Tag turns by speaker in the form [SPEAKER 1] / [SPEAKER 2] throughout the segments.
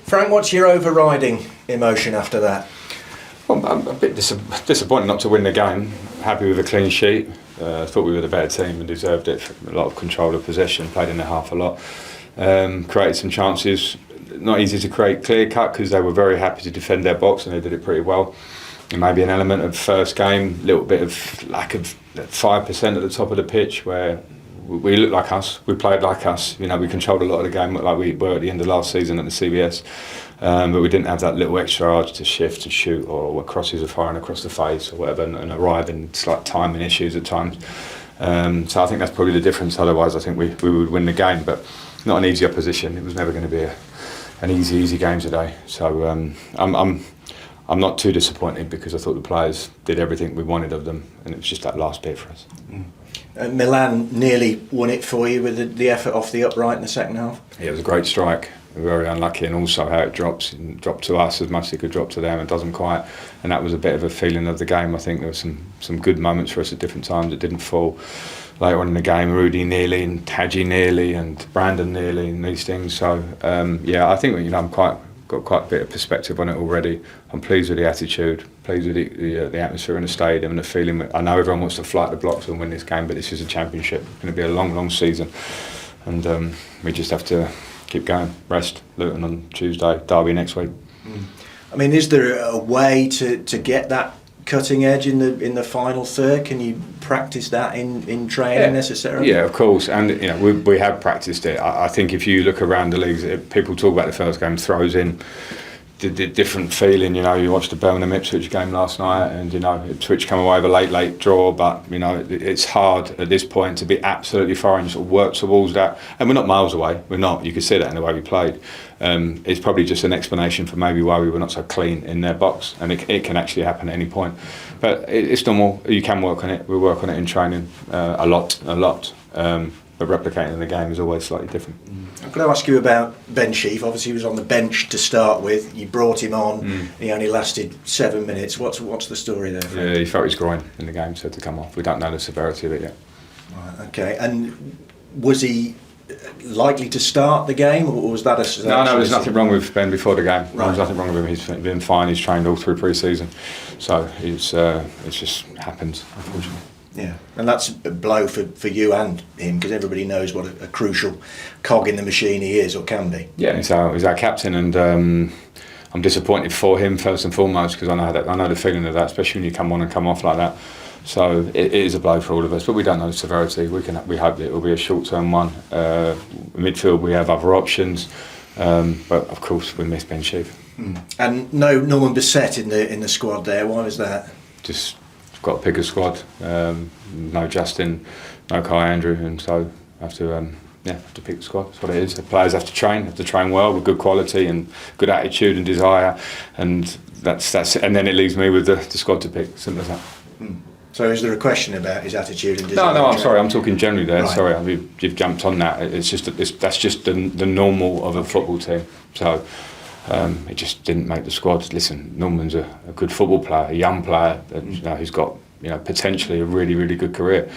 [SPEAKER 1] Frank, what's your overriding emotion after that?
[SPEAKER 2] Well, I'm a bit disappointed not to win the game. Happy with a clean sheet. Thought we were the better team and deserved it. A lot of control of possession, played in the half a lot. Created some chances. Not easy to create clear cut because they were very happy to defend their box and they did it pretty well. And maybe an element of first game, little bit of lack of 5% at the top of the pitch where we looked like us, we played like us. You know, we controlled a lot of the game like we were at the end of last season at the CBS. But we didn't have that little extra urge to shift and shoot or crosses are firing across the face or whatever and arrive in slight timing issues at times. So I think that's probably the difference. Otherwise, I think we would win the game, but not an easy opposition. It was never going to be an easy game today. So I'm not too disappointed because I thought the players did everything we wanted of them, and it was just that last bit for us.
[SPEAKER 1] Milan nearly won it for you with the effort off the upright in the second half.
[SPEAKER 2] Yeah, it was a great strike. We were very unlucky, and also how it dropped to us as much as it could drop to them. It doesn't quite, and that was a bit of a feeling of the game. I think there were some good moments for us at different times. It didn't fall later on in the game. Rudy nearly, and Tadji nearly, and Brandon nearly, and these things. So yeah, I think I'm got quite a bit of perspective on it already. I'm pleased with the attitude, pleased with the atmosphere in the stadium and the feeling. I know everyone wants to flight the blocks and win this game, but this is a championship. It's going to be a long season, and we just have to keep going. Rest. Luton on Tuesday, Derby next week.
[SPEAKER 1] I mean, is there a way to get that cutting edge in the final third? Can you practice that in training necessarily?
[SPEAKER 2] Yeah, of course, and you know we have practiced it. I think if you look around the leagues, people talk about the first game throws in the different feeling. You know, you watched the Birmingham Ipswich game last night, and you know Ipswich come away with a late draw, but you know it's hard at this point to be absolutely far and sort of work towards that. And we're not miles away. We're not. You could see that in the way we played. It's probably just an explanation for maybe why we were not so clean in their box, and it can actually happen at any point. But it's normal. You can work on it. We work on it in training a lot. But replicating in the game is always slightly different.
[SPEAKER 1] I'm going to ask you about Ben Sheaf. Obviously, he was on the bench to start with. You brought him on. He only lasted 7 minutes. What's the story there? Frank?
[SPEAKER 2] Yeah, he felt his groin in the game, so had to come off. We don't know the severity of it yet.
[SPEAKER 1] Right, okay, and was he likely to start the game, or was that a...
[SPEAKER 2] No, there's nothing wrong with Ben before the game.
[SPEAKER 1] Right.
[SPEAKER 2] There's nothing wrong with him. He's been fine. He's trained all through pre-season, so it's just happened, unfortunately.
[SPEAKER 1] Yeah, and that's a blow for you and him, because everybody knows what a crucial cog in the machine he is or can be.
[SPEAKER 2] Yeah, he's our captain, and I'm disappointed for him first and foremost, because I know the feeling of that, especially when you come on and come off like that. So it is a blow for all of us, but we don't know the severity. We hope that it will be a short-term one. Midfield, we have other options, but of course we miss Ben Sheaf.
[SPEAKER 1] And no Norman Bissett in the squad there. Why was that?
[SPEAKER 2] Just got to pick a squad. No Justin, no Kai Andrew, and so have to pick the squad. That's what it is. The players have to train well with good quality and good attitude and desire, and that's. And then it leaves me with the squad to pick. Simple as that.
[SPEAKER 1] So is there a question about his attitude and desire?
[SPEAKER 2] No, I'm sorry. I'm talking generally there.
[SPEAKER 1] Right.
[SPEAKER 2] Sorry, you've jumped on that. It's just that's just the normal of a football team. So. It just didn't make the squad. Listen, Norman's a good football player, a young player, who's got potentially a really good career.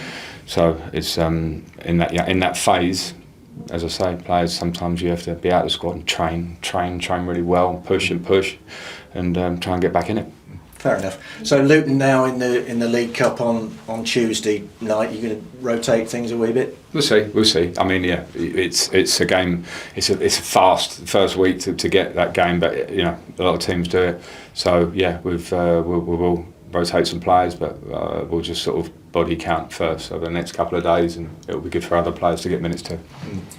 [SPEAKER 2] So it's in that phase, as I say, players sometimes you have to be out of the squad and train really well, push and try and get back in it.
[SPEAKER 1] Fair enough. So Luton now in the League Cup on Tuesday night. You're going to rotate things a wee bit.
[SPEAKER 2] We'll see. I mean, yeah, it's a game. It's a fast first week to get that game, but a lot of teams do it. So yeah, we will rotate some players, but we'll just sort of body count first over the next couple of days, and it will be good for other players to get minutes too.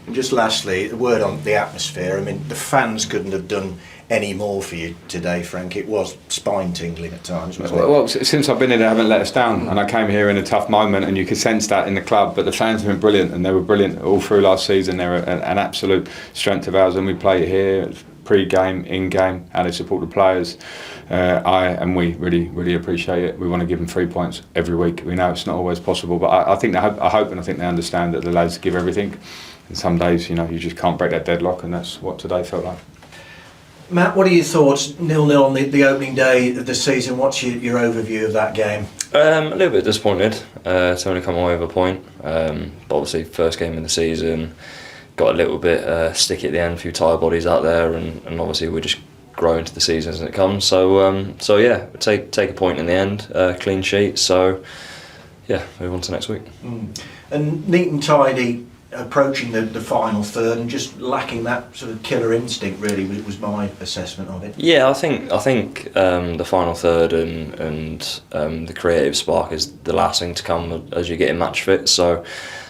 [SPEAKER 1] And just lastly, a word on the atmosphere. I mean, the fans couldn't have done any more for you today, Frank. It was spine-tingling at times, wasn't it?
[SPEAKER 2] Well, since I've been here, they haven't let us down, and I came here in a tough moment, and you could sense that in the club. But the fans have been brilliant, and they were brilliant all through last season. They're an absolute strength of ours, and we play here pre-game, in-game, how they support the players. We really appreciate it. We want to give them 3 points every week. We know it's not always possible, but I hope and I think they understand that the lads give everything. And some days, you just can't break that deadlock, and that's what today felt like.
[SPEAKER 1] Matt, what are your thoughts? 0-0 on the opening day of the season. What's your overview of that game?
[SPEAKER 3] A little bit disappointed to only come away with a point. But obviously, first game of the season, got a little bit sticky at the end, a few tired bodies out there, and obviously we just grow into the season as it comes. So yeah, take a point in the end, clean sheet. So yeah, move on to next week.
[SPEAKER 1] And neat and tidy, approaching the final third, and just lacking that sort of killer instinct. Really, was my assessment of it.
[SPEAKER 3] Yeah, I think the final third and the creative spark is the last thing to come as you get in match fit. So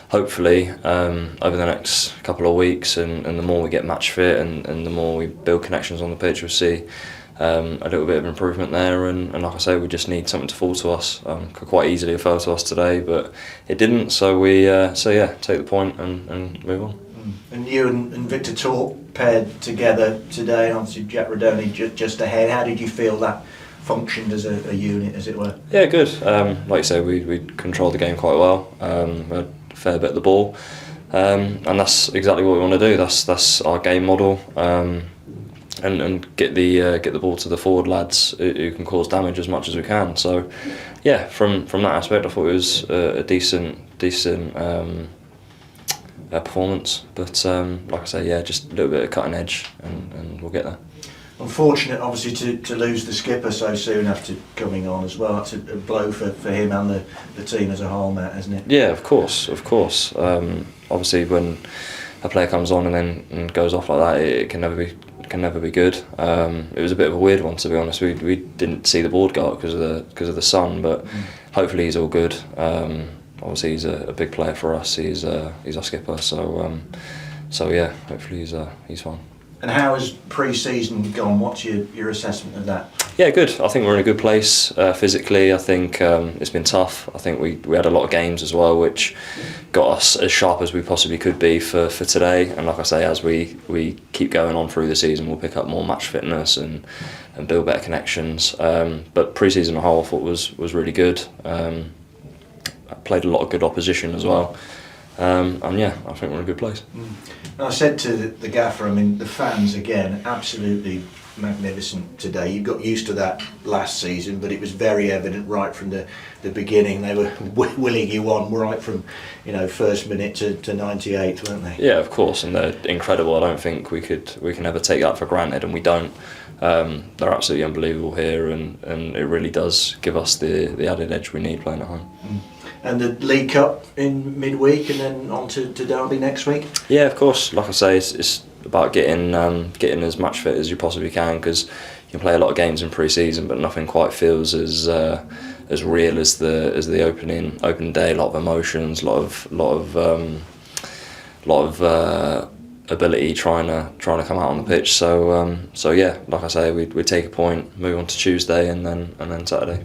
[SPEAKER 3] hopefully over the next couple of weeks, and the more we get match fit and the more we build connections on the pitch, we'll see a little bit of improvement there. And like I say, we just need something to fall to us. Could quite easily have fell to us today, but it didn't. So yeah, take the point and move on.
[SPEAKER 1] And you and Victor Torp paired together today, and obviously Jack Rodoni just ahead. How did you feel that functioned as a unit, as it were?
[SPEAKER 3] Yeah, good. Like you say, we controlled the game quite well. We had a fair bit of the ball, and that's exactly what we want to do. That's our game model, and get the ball to the forward lads who can cause damage as much as we can. So yeah, from that aspect, I thought it was a decent performance. But like I say, yeah, just a little bit of cutting edge, and we'll get there.
[SPEAKER 1] Unfortunate, obviously, to lose the skipper so soon after coming on as well. That's a blow for him and the team as a whole, Matt, isn't it?
[SPEAKER 3] Yeah, of course. Obviously, when a player comes on and goes off like that, it can never be good. It was a bit of a weird one, to be honest. We didn't see the board go up because of the sun, but hopefully he's all good. Obviously, he's a big player for us. He's our skipper, so yeah, hopefully he's fine.
[SPEAKER 1] And how has pre-season gone? What's your assessment of that?
[SPEAKER 3] Yeah, good. I think we're in a good place physically. I think it's been tough. I think we had a lot of games as well, which got us as sharp as we possibly could be for today. And like I say, as we keep going on through the season, we'll pick up more match fitness and build better connections. But pre-season as a whole, I thought was really good. I played a lot of good opposition as well. And yeah, I think we're in a good place.
[SPEAKER 1] And I said to the gaffer, I mean, the fans again, absolutely magnificent today. You got used to that last season, but it was very evident right from the beginning. They were willing you on right from first minute to 98th, weren't they?
[SPEAKER 3] Yeah, of course, and they're incredible. I don't think we can ever take that for granted, and we don't. They're absolutely unbelievable here, and it really does give us the added edge we need playing at home.
[SPEAKER 1] And the League Cup in midweek, and then on to Derby next week? Yeah,
[SPEAKER 3] of course. Like I say, it's about getting as match fit as you possibly can, because you can play a lot of games in pre-season, but nothing quite feels as real as the opening day. A lot of emotions, lot of ability trying to come out on the pitch. So yeah, like I say, we take a point, move on to Tuesday, and then Saturday.